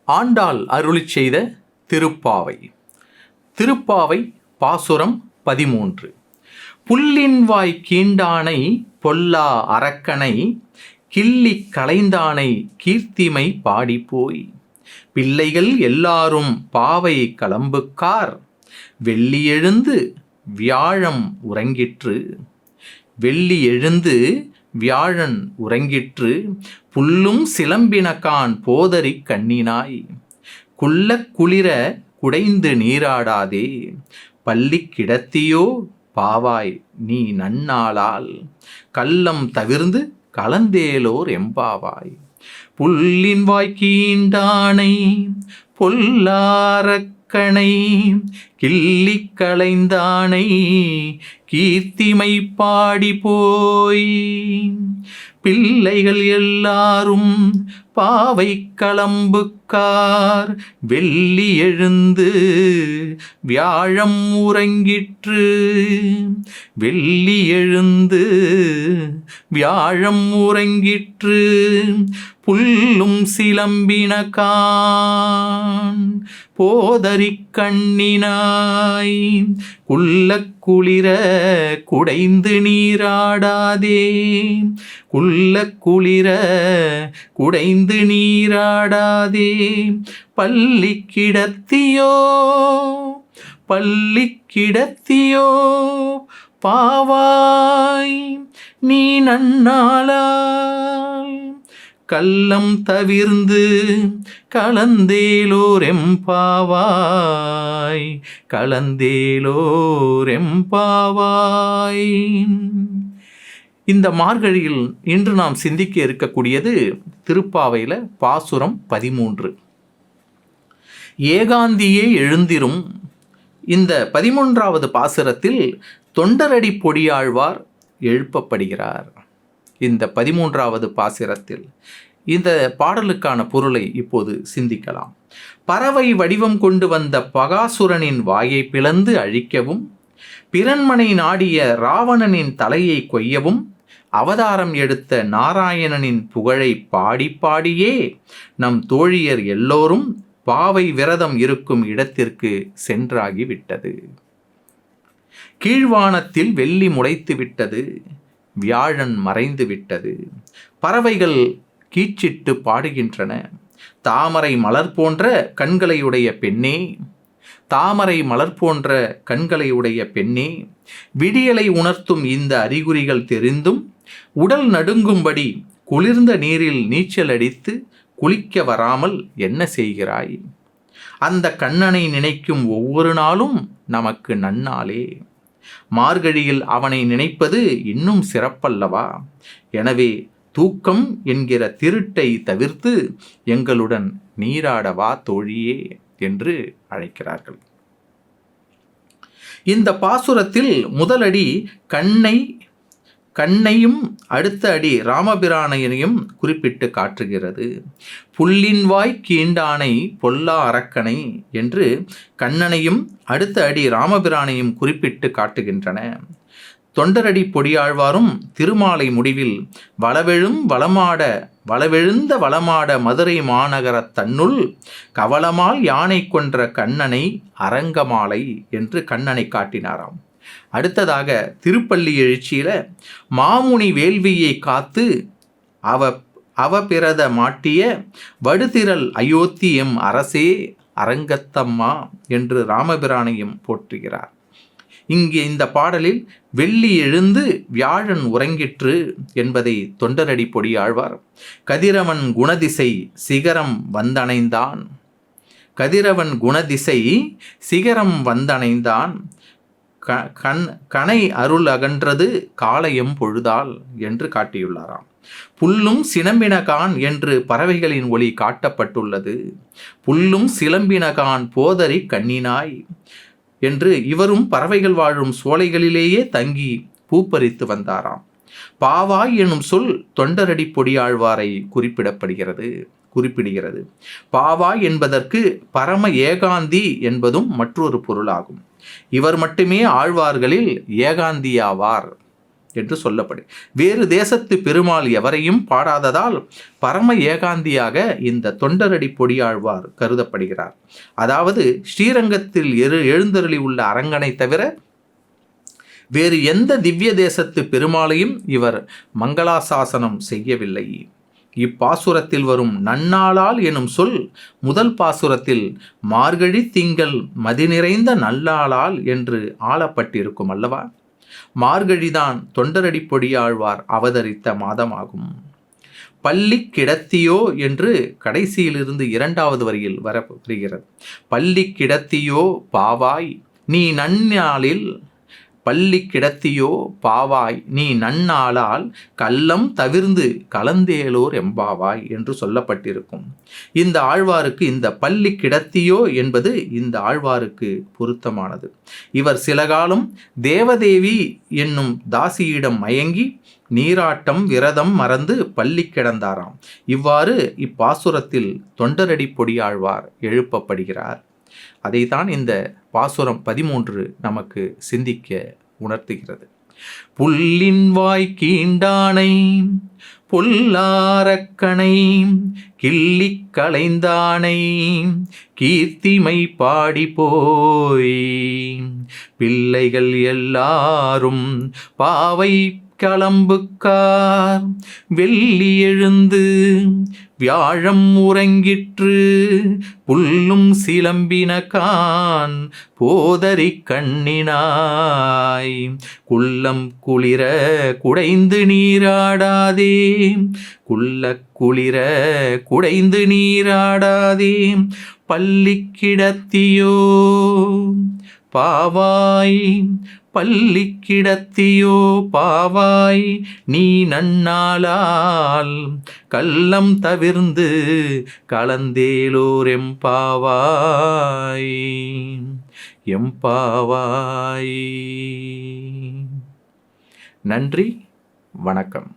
ஆண்டாள் அருளிச் செய்த திருப்பாவை. திருப்பாவை பாசுரம் 13. புல்லின்வாய் கீண்டானை பொல்லா அரக்கனை கிள்ளிக் களைந்தானை கீர்த்திமை பாடிப்போய் பிள்ளைகள் எல்லாரும் பாவை களம்புக்கார் வெள்ளி எழுந்து வியாழம் உறங்கிற்று. வெள்ளி எழுந்து வியாழன் உறங்கிற்று. புல்லும் சிலம்பினகான் போதரிக் கண்ணினாய் குள்ளக் குளிர குடைந்து நீராடாதே பள்ளிக் கிடத்தியோ பாவாய் நீ நன்னாளால் கள்ளம் தவிர்ந்து கலந்தேலோர் எம்பாவாய். புல்லின் வாய்க்கீண்டானை பொல்லாரக்கனை கிள்ளிக் களைந்தானை கீர்த்திமை பாடி போய் பிள்ளைகள் எல்லாரும் பாவை களம்புக்கார் வெள்ளி எழுந்து வியாழம் உறங்கிற்று. வெள்ளி எழுந்து வியாழம் உறங்கிற்று. புல்லும் சிலம்பினகான் போதரிக் கண்ணினாய் குள்ளக் குளிர குடைந்து நீராடாதே குள்ளக் குளிர குடைந்து நீராடாதே பள்ளிக் கிடத்தியோ பள்ளிக் கிடத்தியோ பாவாய் நீ நன்னாளால் கள்ளம் தவிர்ந்து கலந்தேலோர் எம்பாவாய் கலந்தேலோர் எம்பாவாய். இந்த மார்கழியில் இன்று நாம் சிந்திக்க இருக்கக்கூடியது திருப்பாவையில் பாசுரம் 13. ஏகாந்தியே எழுந்திரும். இந்த 13வது பாசுரத்தில் தொண்டரடி பொடியாழ்வார் எழுப்பப்படுகிறார். இந்த 13வது பாசுரத்தில் இந்த பாடலுக்கான பொருளை இப்போது சிந்திக்கலாம். பறவை வடிவம் கொண்டு வந்த பகாசுரனின் வாயை பிளந்து அழிக்கவும் பிறன்மனை நாடிய ராவணனின் தலையை கொய்யவும் அவதாரம் எடுத்த நாராயணனின் புகழை பாடி பாடியே நம் தோழியர் எல்லோரும் பாவை விரதம் இருக்கும் இடத்திற்கு சென்றாகிவிட்டது. கீழ்வானத்தில் வெள்ளி முளைத்து விட்டது. வியாழன் மறைந்து விட்டது. பறவைகள் கீச்சிட்டு பாடுகின்றன. தாமரை மலர் போன்ற கண்களையுடைய பெண்ணே, தாமரை மலர் போன்ற கண்களையுடைய பெண்ணே, விடியலை உணர்த்தும் இந்த அறிகுறிகள் தெரிந்தும் உடல் நடுங்கும்படி குளிர்ந்த நீரில் நீச்சல் அடித்து குளிக்க வராமல் என்ன செய்கிறாய்? அந்த கண்ணனை நினைக்கும் ஒவ்வொரு நாளும் நமக்கு நன்னாளே. மார்கழியில் அவனை நினைப்பது இன்னும் சிறப்பல்லவா? எனவே தூக்கம் என்கிற திருட்டை தவிர்த்து எங்களுடன் நீராடவா தோழியே என்று அழைக்கிறார்கள். இந்த பாசுரத்தில் முதலடி கண்ணையும் அடுத்த அடி ராமபிரானையனையும் குறிப்பிட்டு காட்டுகிறது. புல்லின்வாய் கீண்டானை பொல்லா அரக்கனை என்று கண்ணனையும் அடுத்த அடி ராமபிரானையும் குறிப்பிட்டு காட்டுகின்றன. தொண்டரடி பொடியாழ்வாரும் திருமாலை முடிவில் வளவெழுந்த வளமாட மதுரை மாநகர தன்னுள் கவலமால் யானை கொன்ற கண்ணனை அரங்கமாலை என்று கண்ணனை காட்டினாராம். அடுத்ததாக திருப்பள்ளி எழுச்சியில மாமுனி வேள்வியை காத்து அவபிரத மாட்டிய வடுதிரல் அயோத்தி எம் அரசே அரங்கத்தம்மா என்று ராமபிரானையும் போற்றுகிறார். இங்கே இந்த பாடலில் வெள்ளி எழுந்து வியாழன் உறங்கிற்று என்பதை தொண்டரடி பொடியாழ்வார் கதிரவன் குணதிசை சிகரம் வந்தணைந்தான். கதிரவன் குணதிசை சிகரம் வந்தணைந்தான். கனை அருள் அகன்றது காலையும் பொழுதால் என்று காட்டியுள்ளாராம். புல்லும் சிலம்பினகான் என்று பறவைகளின் ஒளி காட்டப்பட்டுள்ளது. புல்லும் சிலம்பினகான் போதரி கண்ணினாய் என்று இவரும் பறவைகள் வாழும் சோலைகளிலேயே தங்கி பூப்பறித்து வந்தாராம். பாவாய் எனும் சொல் தொண்டரடி பொடியாழ்வாரை குறிப்பிடுகிறது. பாவாய் என்பதற்கு பரம ஏகாந்தி என்பதும் மற்றொரு பொருளாகும். இவர் மட்டுமே ஆழ்வார்களில் ஏகாந்தியாவார் என்று சொல்லப்படும். வேறு தேசத்து பெருமாள் எவரையும் பாடாததால் பரம ஏகாந்தியாக இந்த தொண்டரடி பொடியாழ்வார் கருதப்படுகிறார். அதாவது ஸ்ரீரங்கத்தில் எழுந்தருளி உள்ள அரங்கனை தவிர வேறு எந்த திவ்ய தேசத்து பெருமாளையும் இவர் மங்களாசாசனம் செய்யவில்லை. இப்பாசுரத்தில் வரும் நன்னாளால் எனும் சொல் முதல் பாசுரத்தில் மார்கழி திங்கள் மதி நிறைந்த நல்லாளால் என்று ஆளப்பட்டிருக்கும் அல்லவா? மார்கழிதான் தொண்டரடி பொடியாழ்வார் அவதரித்த மாதமாகும். பள்ளி கிடத்தியோ என்று கடைசியிலிருந்து 2வது வரியில் வரப்படுகிறது. பள்ளி கிடத்தியோ பாவாய் நீ நன்னாளில், பள்ளி கிடத்தியோ பாவாய் நீ நன்னாளால் கள்ளம் தவிர்ந்து கலந்தேலோர் எம்பாவாய் என்று சொல்லப்பட்டிருக்கும். இந்த ஆழ்வாருக்கு இந்த பள்ளி கிடத்தியோ என்பது இந்த ஆழ்வாருக்கு பொருத்தமானது. இவர் சில காலம் தேவதேவி என்னும் தாசியிடம் மயங்கி நீராட்டம் விரதம் மறந்து பள்ளி கிடந்தாராம். இவ்வாறு இப்பாசுரத்தில் தொண்டரடி பொடியாழ்வார் எழுப்பப்படுகிறார். அதைத்தான் இந்த பாசுரம் 13 நமக்கு சிந்திக்க உணர்த்துகிறது. புல்லின் வாய் கீண்டானை பொல்லாரக்கனை கிள்ளி களைந்தானை கீர்த்திமை பாடி போய் பிள்ளைகள் எல்லாரும் பாவை களம்புக்கார் வெள்ளி எழுந்து வியாழம் உறங்கிற்று புல்லும் சிலம்பினகான் போதரி கண்ணினாய் குள்ளம் குளிர குடைந்து நீராடாதே குள்ள குளிர குடைந்து நீராடாதே பள்ளி கிடத்தியோ பாவாய் பள்ளி கிடத்தியோ பாவாய் நீ நன்னாளால் கள்ளம் தவிர்ந்து கலந்தேலோர் எம்பாவாய் எம்பாவாய். நன்றி, வணக்கம்.